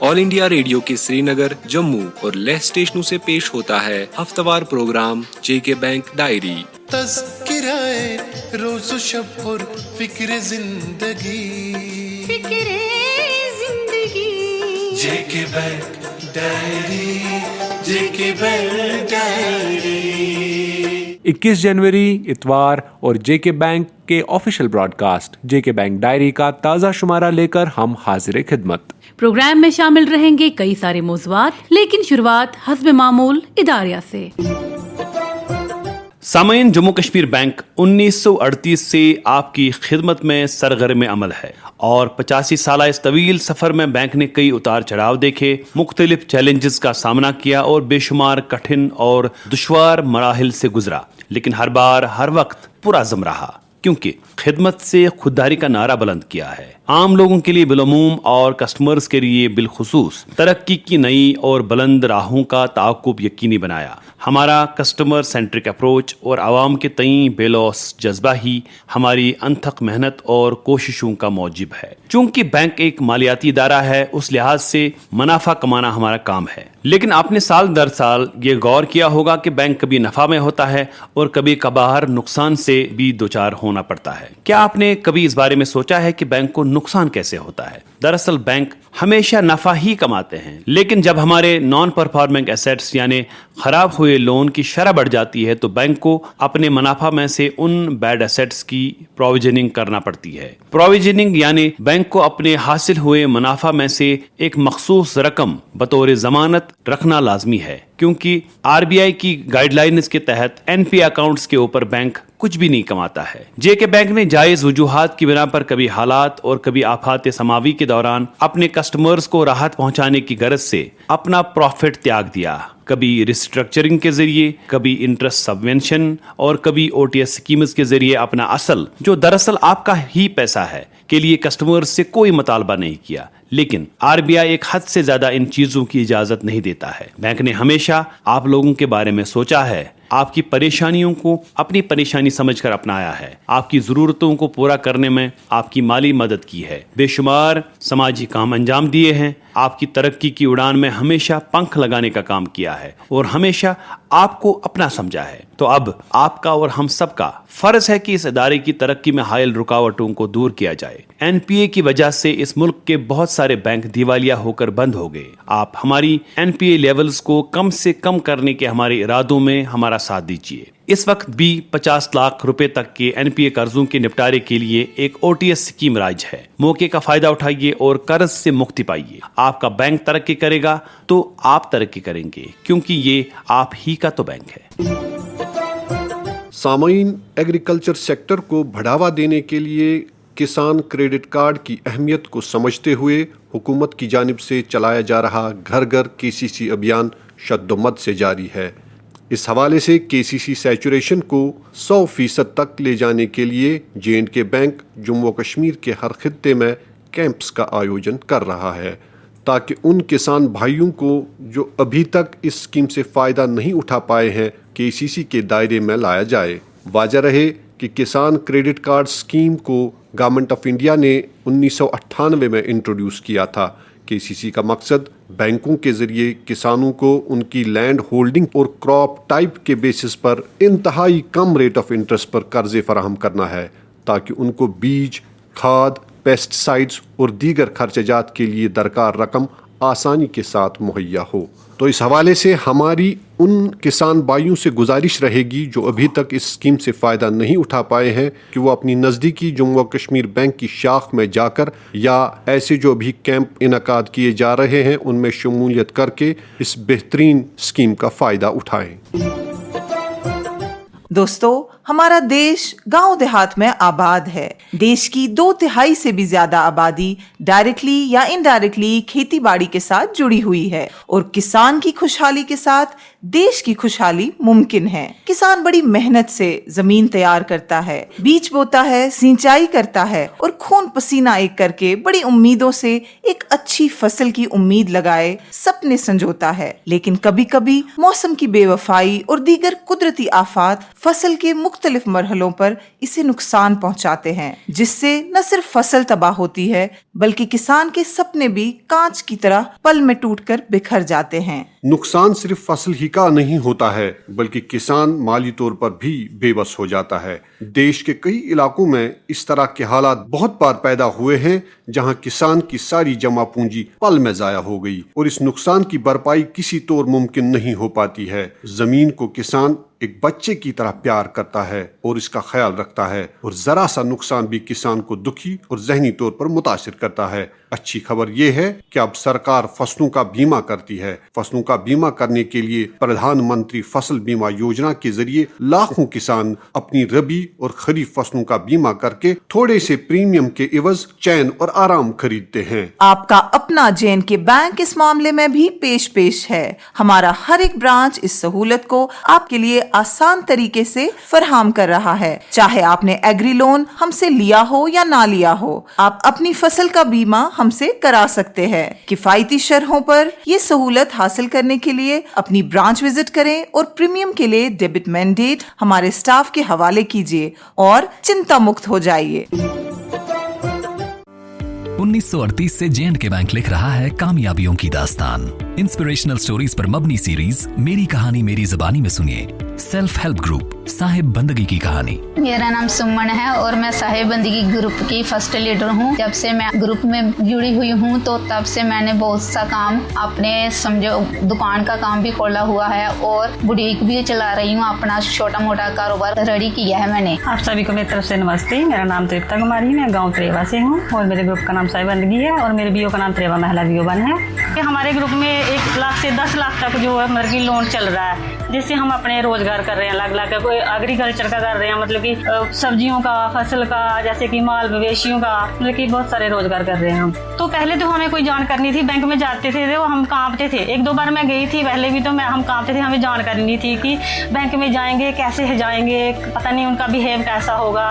All India radio के श्रीनगर, जम्मू और लेह स्टेशनों से पेश होता है हफ्तावार प्रोग्राम जेके बैंक डायरी। तज़किराए रोज़ व शब और फिक्र जिंदगी जेके बैंक डायरी, जेके बैंक डायरी। 21 जनवरी इतवार और जेके बैंक के ऑफिशियल ब्रॉडकास्ट जेके बैंक डायरी का ताज़ा शुमारा लेकर हम हाजिर खिदमत। प्रोग्राम में शामिल रहेंगे कई सारे मौज़ूआत, लेकिन शुरुआत हस्ब मामूल इदारिया से। सामईन, जम्मू कश्मीर बैंक 1938 से आपकी खिदमत में सरगर्म अमल है और 85 साल इस तवील सफर में बैंक ने कई उतार चढ़ाव देखे, मुख्तलिफ चैलेंजेस का सामना किया और बेशुमार कठिन और दुश्वार मराहिल से गुजरा, लेकिन हर बार हर वक्त पुरअज़्म रहा, क्योंकि खिदमत से खुददारी का नारा बुलंद किया है। आम लोगों के लिए बिलूम और कस्टमर्स के लिए बिलखुसूस तरक्की की नई और बुलंद राहों का ताक़ुब यकीनी बनाया। हमारा कस्टमर सेंट्रिक अप्रोच और आवाम के तईं बेलौस जज्बा ही हमारी अनथक मेहनत और कोशिशों का मौजिब है। चूंकि बैंक एक मालियाती इदारा है, उस लिहाज से मुनाफा कमाना हमारा काम है, लेकिन आपने साल दर साल ये गौर किया होगा कि बैंक कभी नफा में होता है और कभी कभार नुकसान से भी दोचार होना पड़ता है। क्या आपने कभी इस बारे में सोचा है कि बैंक को नुकसान कैसे होता है? दरअसल बैंक हमेशा नफा ही कमाते हैं, लेकिन जब हमारे नॉन परफॉर्मिंग एसेट्स यानी खराब हुए लोन की शरह बढ़ जाती है तो बैंक को अपने मुनाफा में से उन बैड एसेट्स की प्रोविजनिंग करना पड़ती है। प्रोविजनिंग यानी बैंक को अपने हासिल हुए मुनाफा में से एक मखसूस रकम बतौर जमानत रखना लाजमी है, क्योंकि आरबीआई की गाइडलाइंस के तहत एनपी अकाउंट्स के ऊपर बैंक कुछ भी नहीं कमाता है। जेके बैंक ने जायज वजूहात की बिना पर कभी हालात और कभी आफात समावी के दौरान अपने कस्टमर्स को राहत पहुंचाने की गरज से अपना प्रॉफिट त्याग दिया, कभी रिस्ट्रक्चरिंग के जरिए, कभी इंटरेस्ट सबवेंशन और कभी ओटीएस स्कीम्स के जरिए अपना असल, जो दरअसल आपका ही पैसा है, के लिए कस्टमर्स से कोई मुतालबा नहीं किया। लेकिन आरबीआई एक हद से ज्यादा इन चीजों की इजाजत नहीं देता है। बैंक ने हमेशा आप लोगों के बारे में सोचा है, आपकी परेशानियों को अपनी परेशानी समझकर अपनाया है, आपकी जरूरतों को पूरा करने में आपकी माली मदद की है, बेशुमार समाजी काम अंजाम दिए हैं, आपकी तरक्की की उड़ान में हमेशा पंख लगाने का काम किया है और हमेशा आपको अपना समझा है। तो अब आपका और हम सबका फर्ज है कि इस इदारे की तरक्की में हायल रुकावटों को दूर किया जाए। एनपीए की वजह से इस मुल्क के बहुत सारे बैंक दिवालिया होकर बंद हो गए। आप हमारी एनपीए लेवल्स को कम से कम करने के हमारे इरादों में हमारा साथ दीजिए। इस वक्त भी 50 लाख रुपए तक के एनपीए कर्जों के निपटारे के लिए एक ओटीएस स्कीम राइज है। मौके का फायदा उठाइए और कर्ज से मुक्ति पाइए। आपका बैंक तरक्की करेगा तो आप तरक्की करेंगे, क्योंकि ये आप ही का तो बैंक है। सामईन, एग्रीकल्चर सेक्टर को बढ़ावा देने के लिए किसान क्रेडिट कार्ड की अहमियत को समझते हुए हुकूमत की जानिब से चलाया जा रहा घर घर केसीसी अभियान शद्दोमद से जारी है। इस हवाले से केसीसी सैचुरेशन को 100% तक ले जाने के लिए जे&के बैंक जम्मू कश्मीर के हर खित्ते में कैंप्स का आयोजन कर रहा है, ताकि उन किसान भाइयों को जो अभी तक इस स्कीम से फ़ायदा नहीं उठा पाए हैं केसीसी के दायरे में लाया जाए। वाजह रहे कि किसान क्रेडिट कार्ड स्कीम को गवर्नमेंट ऑफ इंडिया ने 1998 में इंट्रोड्यूस किया था। केसीसी का मकसद बैंकों के जरिए किसानों को उनकी लैंड होल्डिंग और क्रॉप टाइप के बेसिस पर इंतहाई कम रेट ऑफ इंटरेस्ट पर कर्जे फराहम करना है, ताकि उनको बीज, खाद, पेस्टिसाइड्स और दीगर खर्चाजात के लिए दरकार रकम आसानी के साथ मुहैया हो। तो इस हवाले से हमारी उन किसान भाइयों से गुजारिश रहेगी जो अभी तक इस स्कीम से फ़ायदा नहीं उठा पाए हैं कि वो अपनी नज़दीकी जम्मू कश्मीर बैंक की शाख में जाकर या ऐसे जो अभी कैंप इनकाद किए जा रहे हैं उनमें शमूलियत करके इस बेहतरीन स्कीम का फ़ायदा उठाएं। दोस्तों, हमारा देश गांव देहात में आबाद है। देश की 2/3 से भी ज्यादा आबादी डायरेक्टली या इनडायरेक्टली खेती बाड़ी के साथ जुड़ी हुई है और किसान की खुशहाली के साथ देश की खुशहाली मुमकिन है। किसान बड़ी मेहनत से जमीन तैयार करता है, बीज बोता है, सिंचाई करता है और खून पसीना एक करके बड़ी उम्मीदों से एक अच्छी फसल की उम्मीद लगाए सपने संजोता है। लेकिन कभी कभी मौसम की बेवफाई और दीगर कुदरती आफात फसल के मुख्तलिफ मरहलों पर इसे नुकसान पहुंचाते हैं, जिससे न सिर्फ फसल तबाह होती है बल्कि किसान के सपने भी कांच की तरह पल में टूटकर बिखर जाते हैं। नुकसान सिर्फ फसल ही का नहीं होता है बल्कि किसान माली तौर पर भी बेबस हो जाता है। देश के कई इलाकों में इस तरह के हालात बहुत बार पैदा हुए हैं जहां किसान की सारी जमा पूंजी पल में जाया हो गई और इस नुकसान की भरपाई किसी तौर मुमकिन नहीं हो पाती है। जमीन को किसान एक बच्चे की तरह प्यार करता है और इसका ख्याल रखता है और जरा सा नुकसान भी किसान को दुखी और जहनी तौर पर मुतासिर करता है। अच्छी खबर यह है कि अब सरकार फसलों का बीमा करती है। फसलों का बीमा करने के लिए प्रधानमंत्री फसल बीमा योजना के जरिए लाखों किसान अपनी रबी और खरीफ फसलों का बीमा करके थोड़े से प्रीमियम के इवज चैन और आराम खरीदते हैं। आपका अपना J&K बैंक इस मामले में भी पेश है। हमारा हर एक ब्रांच इस सहूलत को आपके लिए आसान तरीके से फराहम कर रहा है। चाहे आपने एग्री लोन हमसे लिया हो या ना लिया हो, आप अपनी फसल का बीमा हमसे करा सकते हैं। किफायती शरहों पर ये सहूलत हासिल करने के लिए अपनी ब्रांच विजिट करें और प्रीमियम के लिए डेबिट मैंडेट हमारे स्टाफ के हवाले कीजिए और चिंता मुक्त हो जाइए। 1938 से J&K बैंक लिख रहा है कामयाबियों की दास्तान। इंस्पिरेशनल स्टोरीज पर मबनी सीरीज मेरी कहानी मेरी ज़बानी में सुनिए। सेल्फ हेल्प ग्रुप साहिब बंदगी की कहानी। मेरा नाम सुमन है और मैं साहिब बंदगी ग्रुप की फर्स्ट लीडर हूँ। जब से मैं ग्रुप में जुड़ी हुई हूँ तो तब से मैंने बहुत सा काम अपने समझो दुकान का काम भी खोला हुआ है और बुटीक भी चला रही हूँ। अपना छोटा मोटा कारोबार रेडी किया है मैंने। आप सभी को मेरी तरफ से नमस्ते। मेरा नाम तृप्ता कुमारी, मैं गाँव त्रेवा से हूँ और मेरे ग्रुप का नाम साहिब बंदगी है और मेरे बीओ का नाम त्रेवा महिला बीओ बन है। हमारे ग्रुप में 1 लाख से 10 लाख तक जो है मतलब की लोन चल रहा है, जिससे हम अपने रोजगार कर रहे हैं। अलग अलग कोई एग्रीकल्चर का कर रहे हैं, मतलब कि सब्जियों का, फसल का, जैसे कि माल मवेशियों का, मतलब कि बहुत सारे रोजगार कर रहे हैं हम। तो पहले तो हमें कोई जानकारी नहीं थी, बैंक में जाते थे वो हम कांपते थे। 1-2 बार मैं गई थी, पहले भी तो हम कांपते थे, हमें जानकारी नहीं थी कि बैंक में जाएंगे कैसे जाएंगे, पता नहीं उनका बिहेव कैसा होगा,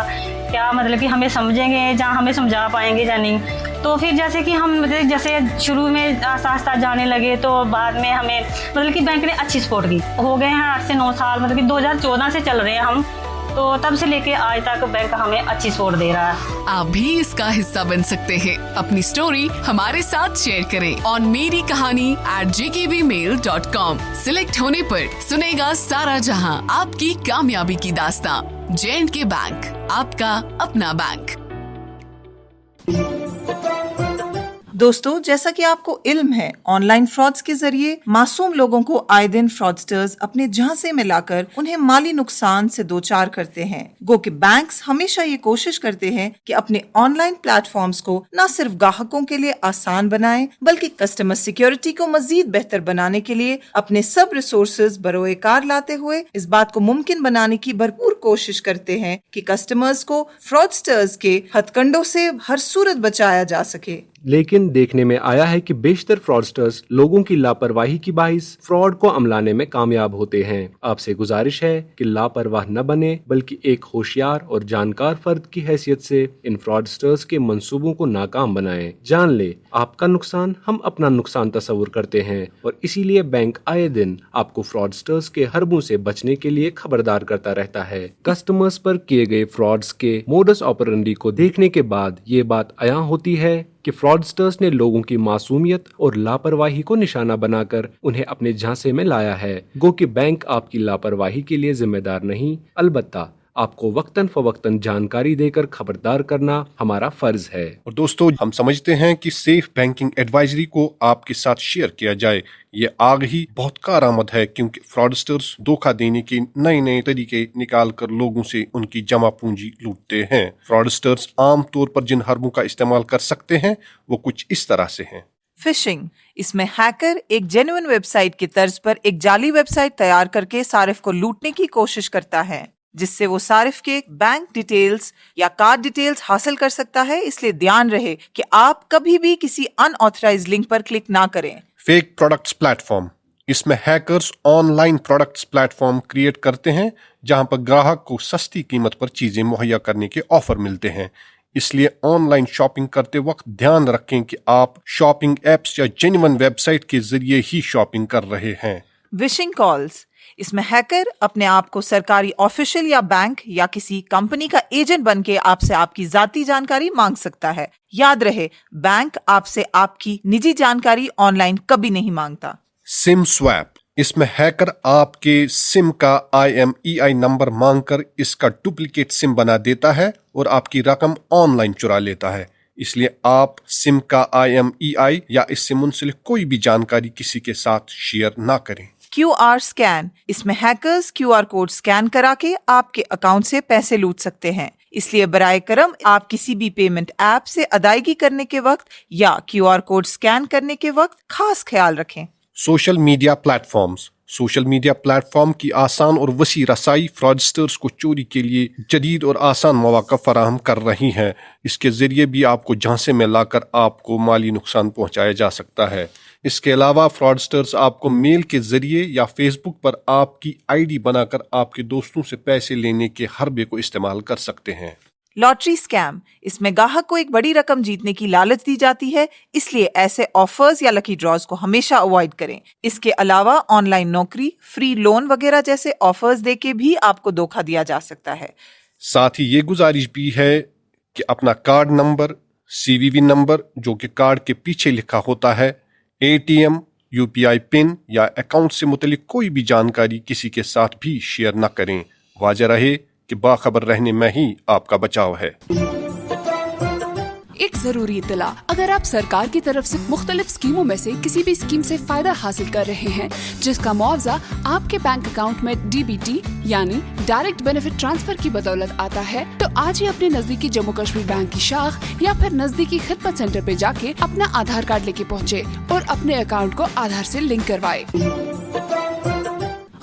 क्या मतलब कि हमें समझेंगे जहाँ हमें समझा पाएंगे या नहीं। तो फिर जैसे कि हम मतलब जैसे शुरू में आस्ता आस्ता जाने लगे तो बाद में हमें मतलब कि बैंक ने अच्छी सपोर्ट की। हो गए हैं 8 से 9 साल, मतलब कि 2014 से चल रहे हैं हम, तो तब से लेके आज तक बैंक हमें अच्छी सपोर्ट दे रहा है। आप भी इसका हिस्सा बन सकते हैं। अपनी स्टोरी हमारे साथ शेयर करें ऑन मेरी कहानी @jkbmail.com। सिलेक्ट होने पर सुनेगा सारा जहां आपकी कामयाबी की दास्तां। J&K बैंक, आपका अपना बैंक। दोस्तों, जैसा कि आपको इल्म है, ऑनलाइन फ्रॉड्स के जरिए मासूम लोगों को आए दिन फ्रॉडस्टर्स अपने झांसे में लाकर उन्हें माली नुकसान से दो चार करते हैं। गो कि बैंक्स हमेशा ये कोशिश करते हैं कि अपने ऑनलाइन प्लेटफॉर्म्स को न सिर्फ ग्राहकों के लिए आसान बनाएं, बल्कि कस्टमर सिक्योरिटी को मजीद बेहतर बनाने के लिए अपने सब रिसोर्सेज बरोए कार लाते हुए इस बात को मुमकिन बनाने की भरपूर कोशिश करते हैं कि कस्टमर्स को फ्रॉडस्टर्स के हथकंडों से हर सूरत बचाया जा सके। लेकिन देखने में आया है कि बेशतर फ्रॉडस्टर्स लोगों की लापरवाही की बाइस फ्रॉड को अमलाने में कामयाब होते हैं। आपसे गुजारिश है कि लापरवाह न बने, बल्कि एक होशियार और जानकार फर्द की हैसियत से इन फ्रॉडस्टर्स के मंसूबों को नाकाम बनाएं। जान ले, आपका नुकसान हम अपना नुकसान तस्वुर करते हैं और इसीलिए बैंक आए दिन आपको फ्रॉडस्टर्स के हरबों से बचने के लिए खबरदार करता रहता है। कस्टमर्स पर किए गए फ्रॉड्स के मोडस ऑपरेंडी को देखने के बाद ये बात अयां होती है कि फ्रॉडस्टर्स ने लोगों की मासूमियत और लापरवाही को निशाना बनाकर उन्हें अपने झांसे में लाया है। गो कि बैंक आपकी लापरवाही के लिए जिम्मेदार नहीं, अलबत्ता आपको वक्तन फवक्तन जानकारी देकर खबरदार करना हमारा फर्ज है। और दोस्तों, हम समझते हैं कि सेफ बैंकिंग एडवाइजरी को आपके साथ शेयर किया जाए। ये आग ही बहुत कारआमद है, क्योंकि फ्रॉडस्टर्स धोखा देने के नए नए तरीके निकाल कर लोगों से उनकी जमा पूंजी लूटते हैं। फ्रॉडस्टर्स आम तौर पर जिन हरबों का इस्तेमाल कर सकते हैं वो कुछ इस तरह से हैं। फिशिंग, इसमें हैकर एक जेन्युइन वेबसाइट की तर्ज पर एक जाली वेबसाइट तैयार करके सारिफ को लूटने की कोशिश करता है, जिससे वो सारिफ के बैंक डिटेल्स या कार्ड डिटेल्स हासिल कर सकता है। इसलिए ध्यान रहे कि आप कभी भी किसी अनऑथराइज्ड लिंक पर क्लिक ना करें। फेक प्रोडक्ट्स प्लेटफॉर्म, इसमें hackers online products platform create करते हैं जहां पर ग्राहक को सस्ती कीमत पर चीजें मुहैया करने के ऑफर मिलते हैं। इसलिए ऑनलाइन शॉपिंग करते वक्त ध्यान रखें कि आप शॉपिंग एप्स या जेन्युइन वेबसाइट के जरिए ही शॉपिंग कर रहे हैं। विशिंग कॉल्स, اس میں ہیکر اپنے آپ کو سرکاری آفیشل یا بینک یا کسی کمپنی کا ایجنٹ بن کے آپ سے آپ کی ذاتی جانکاری مانگ سکتا ہے. یاد رہے، بینک آپ سے آپ کی نجی جانکاری آن لائن کبھی نہیں مانگتا. سم سویپ، اس میں ہیکر آپ کے سم کا IMEI نمبر مانگ کر اس کا ڈپلیکیٹ سم بنا دیتا ہے اور آپ کی رقم آن لائن چرا لیتا ہے. اس لیے آپ سم کا IMEI یا اس سے منسلک کوئی بھی جانکاری کسی کے ساتھ شیئر نہ کریں. QR اسکین، اس میں ہیکرز QR کوڈ اسکین کرا کے آپ کے اکاؤنٹ سے پیسے لوٹ سکتے ہیں. اس لیے برائے کرم آپ کسی بھی پیمنٹ ایپ سے ادائیگی کرنے کے وقت یا QR کوڈ اسکین کرنے کے وقت خاص خیال رکھیں. Social media platforms, social media platform کی آسان اور وسیع رسائی فراڈسٹرز کو چوری کے لیے جدید اور آسان مواقع فراہم کر رہی ہیں. اس کے ذریعے بھی آپ کو جھانسے میں لا کر آپ کو مالی نقصان پہنچایا جا سکتا ہے. اس کے علاوہ فراڈسٹرز آپ کو میل کے ذریعے یا فیس بک پر آپ کی ID بنا کر آپ کے دوستوں سے پیسے لینے کے حربے کو استعمال کر سکتے ہیں. لاٹری اسکیم، اس میں گاہک کو ایک بڑی رقم جیتنے کی لالچ دی جاتی ہے، اس لیے ایسے آفرز یا لکی ڈراز کو ہمیشہ اوائڈ کریں. اس کے علاوہ آن لائن نوکری، فری لون وغیرہ جیسے آفرز دے کے بھی آپ کو دھوکہ دیا جا سکتا ہے. ساتھ ہی یہ گزارش بھی ہے کہ اپنا کارڈ نمبر، CVV نمبر جو کہ کارڈ کے پیچھے لکھا ہوتا ہے، ATM، UPI پن یا اکاؤنٹ سے متعلق کوئی بھی جانکاری کسی کے ساتھ بھی شیئر نہ کریں. واضح رہے کہ باخبر رہنے میں ہی آپ کا بچاؤ ہے. ایک ضروری اطلاع، اگر آپ سرکار کی طرف سے مختلف اسکیموں میں سے کسی بھی اسکیم سے فائدہ حاصل کر رہے ہیں جس کا معاوضہ آپ کے بینک اکاؤنٹ میں DBT یعنی ڈائریکٹ بینیفٹ ٹرانسفر کی بدولت آتا ہے، تو آج ہی اپنے نزدیکی جموں کشمیر بینک کی شاخ یا پھر نزدیکی خدمت سینٹر پہ جا کے اپنا آدھار کارڈ لے کے پہنچے اور اپنے اکاؤنٹ کو آدھار سے لنک کروائے.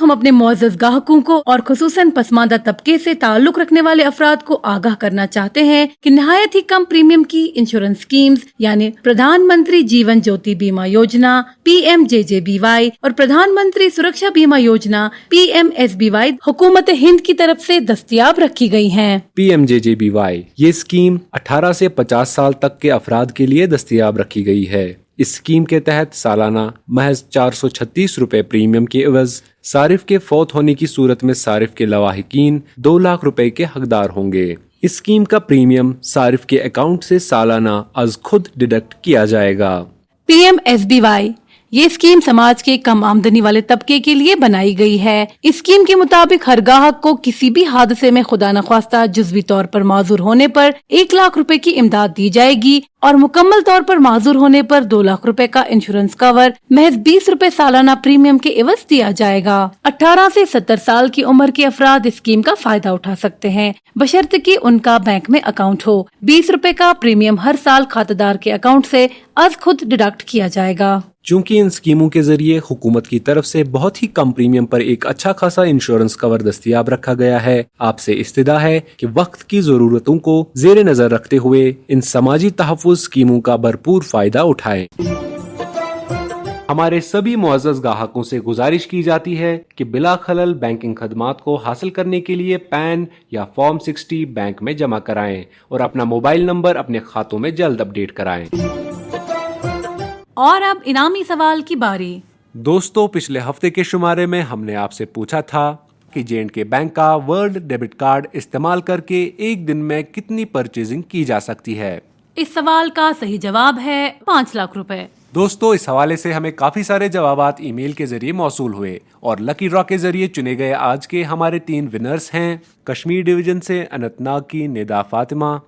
ہم اپنے معزز گاہکوں کو اور خصوصاً پسماندہ طبقے سے تعلق رکھنے والے افراد کو آگاہ کرنا چاہتے ہیں کہ نہایت ہی کم پریمیم کی انشورنس اسکیمز یعنی پردھان منتری جیون جیوتی بیمہ یوجنا PMJJBY اور پردھان منتری سرکشا بیمہ یوجنا PMSBY حکومت ہند کی طرف سے دستیاب رکھی گئی ہیں. PMJJBY یہ اسکیم 18 سے 50 سال تک کے افراد کے لیے دستیاب رکھی گئی ہے. اس اسکیم کے تحت سالانہ محض 436 روپے پریمیم کے عوض صارف کے فوت ہونے کی صورت میں صارف کے لواحقین 2 لاکھ روپے کے حقدار ہوں گے. اس اسکیم کا پریمیم صارف کے اکاؤنٹ سے سالانہ از خود ڈیڈکٹ کیا جائے گا. PMSBY یہ اسکیم سماج کے کم آمدنی والے طبقے کے لیے بنائی گئی ہے. اس اسکیم کے مطابق ہر گاہک کو کسی بھی حادثے میں خدا نخواستہ جزوی طور پر معذور ہونے پر 1 لاکھ روپے کی امداد دی جائے گی اور مکمل طور پر معذور ہونے پر 2 لاکھ روپے کا انشورنس کور محض 20 روپے سالانہ پریمیم کے عوض دیا جائے گا. 18 سے 70 سال کی عمر کے افراد اس اسکیم کا فائدہ اٹھا سکتے ہیں بشرط کہ ان کا بینک میں اکاؤنٹ ہو. 20 روپے کا پریمیم ہر سال کھاتہ دار کے اکاؤنٹ سے از خود ڈیڈکٹ کیا جائے گا. چونکہ ان اسکیموں کے ذریعے حکومت کی طرف سے بہت ہی کم پریمیم پر ایک اچھا خاصا انشورنس کور دستیاب رکھا گیا ہے، آپ سے استدعا ہے کہ وقت کی ضرورتوں کو زیر نظر رکھتے ہوئے ان سماجی تحفظ اسکیموں کا بھرپور فائدہ اٹھائیں. ہمارے سبھی معزز گاہکوں سے گزارش کی جاتی ہے کہ بلا خلل بینکنگ خدمات کو حاصل کرنے کے لیے پین یا فارم 60 بینک میں جمع کرائیں اور اپنا موبائل نمبر اپنے کھاتوں میں جلد اپڈیٹ کرائیں. اور اب انعامی سوال کی باری. دوستو، پچھلے ہفتے کے شمارے میں ہم نے آپ سے پوچھا تھا کہ J&K بینک کا ورلڈ ڈیبٹ کارڈ استعمال کر کے ایک دن میں کتنی پرچیزنگ کی جا سکتی ہے. اس سوال کا صحیح جواب ہے 5 لاکھ روپے. دوستو، اس حوالے سے ہمیں کافی سارے جوابات ای میل کے ذریعے موصول ہوئے اور لکی ڈرا کے ذریعے چنے گئے آج کے ہمارے 3 ونرز ہیں. کشمیر ڈویژن سے اننت ناگ کی ندا فاطمہ،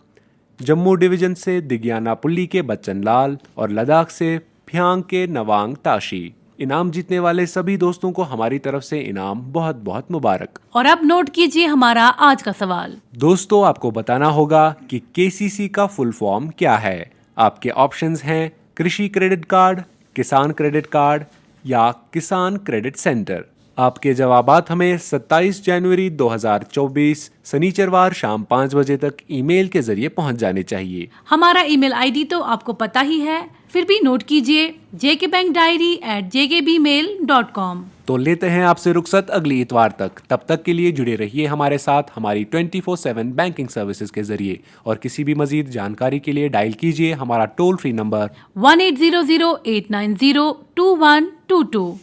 جموں ڈویژن سے دگیانا پلی کے بچن لال اور لداخ سے پھیانگ کے نوانگ تاشی. انعام جیتنے والے سبھی دوستوں کو ہماری طرف سے انعام بہت بہت مبارک. اور اب نوٹ کیجئے ہمارا آج کا سوال. دوستو، آپ کو بتانا ہوگا کہ KCC کا فل فارم کیا ہے. آپ کے آپشنز ہیں کرشی کریڈٹ کارڈ، کسان کریڈٹ کارڈ یا کسان کریڈٹ سینٹر. آپ کے جوابات ہمیں 27 جنوری 2024 سنیچروار شام 5 بجے تک ای میل کے ذریعے پہنچ جانے چاہیے. ہمارا ای میل ID تو آپ کو پتہ ہی ہے، پھر بھی نوٹ کیجئے jkbankdiary@jkbmail.com. تو لیتے ہیں آپ سے رخصت اگلی اتوار تک. تب تک کے لیے جڑے رہیے ہمارے ساتھ ہماری 24/7 بینکنگ سروسز کے ذریعے اور کسی بھی مزید جانکاری کے لیے ڈائل کیجئے ہمارا ٹول فری نمبر 1800 890 2122.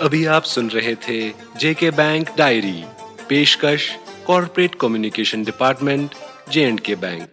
अभी आप सुन रहे थे जेके बैंक डायरी, पेशकश corporate communication department, J&K bank.